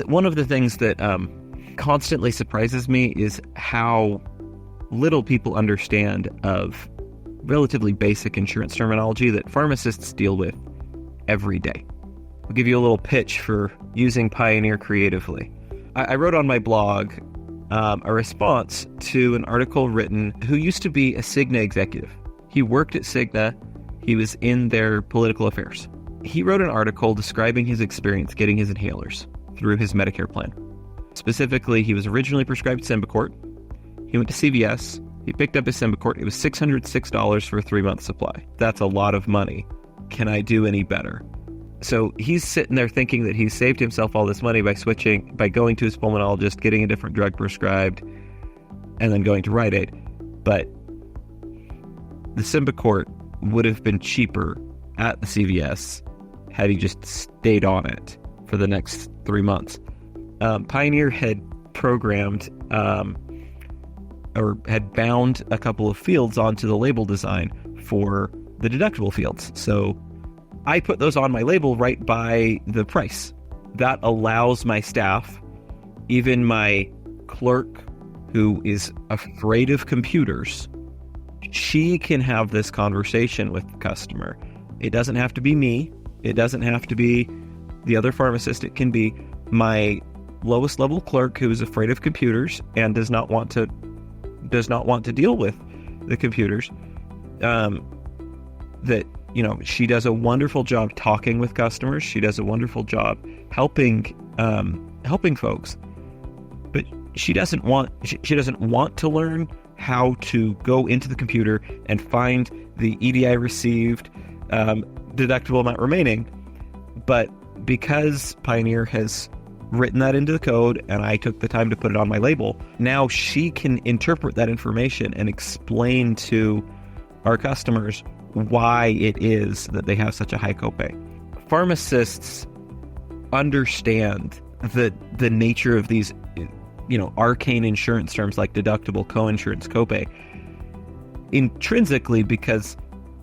One of the things that constantly surprises me is how little people understand of relatively basic insurance terminology that pharmacists deal with every day. I'll give you a little pitch for using Pioneer creatively. I wrote on my blog a response to an article written who used to be a Cigna executive. He worked at Cigna. He was in their political affairs. He wrote an article describing his experience getting his inhalers through his Medicare plan. Specifically, he was originally prescribed Symbicort. He went to CVS. He picked up his Symbicort. It was $606 for a 3-month supply. That's a lot of money. Can I do any better? So he's sitting there thinking that he's saved himself all this money by going to his pulmonologist, getting a different drug prescribed, and then going to Rite Aid. But the Symbicort would have been cheaper at the CVS had he just stayed on it for the next 3 months. Pioneer had programmed or had bound a couple of fields onto the label design for the deductible fields. So I put those on my label right by the price. That allows my staff, even my clerk who is afraid of computers, she can have this conversation with the customer. It doesn't have to be me. It doesn't have to be the other pharmacist. It can be my lowest level clerk who is afraid of computers and does not want to deal with the computers. She does a wonderful job talking with customers. She does a wonderful job helping folks, but she doesn't want to learn how to go into the computer and find the EDI received, deductible amount remaining. But because Pioneer has written that into the code and I took the time to put it on my label, now she can interpret that information and explain to our customers why it is that they have such a high copay. Pharmacists understand the nature of these, arcane insurance terms like deductible, coinsurance, copay, intrinsically, because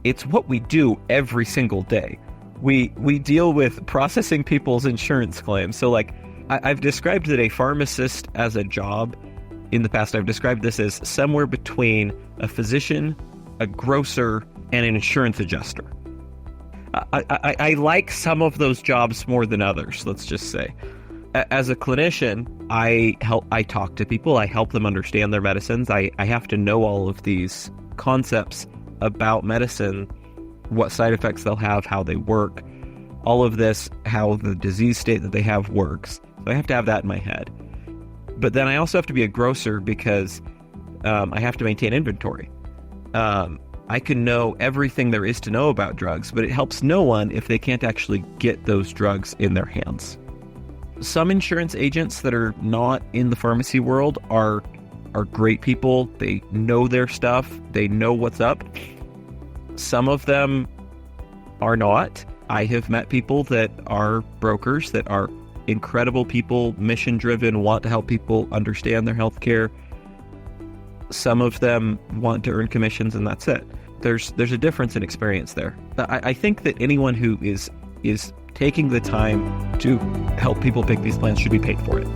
it's what we do every single day. We deal with processing people's insurance claims. So I've described that a pharmacist as a job in the past. I've described this as somewhere between a physician, a grocer, and an insurance adjuster. I like some of those jobs more than others, let's just say. As a clinician, I talk to people, I help them understand their medicines. I have to know all of these concepts about medicine, what side effects they'll have, how they work, all of this, how the disease state that they have works. So I have to have that in my head. But then I also have to be a grocer because I have to maintain inventory. I can know everything there is to know about drugs, but it helps no one if they can't actually get those drugs in their hands. Some insurance agents that are not in the pharmacy world are great people. They know their stuff. They know what's up. Some of them are not. I have met people that are brokers that are incredible people, mission-driven, want to help people understand their healthcare. Some of them want to earn commissions, and that's it. There's a difference in experience there. I think that anyone who is taking the time to help people pick these plans should be paid for it.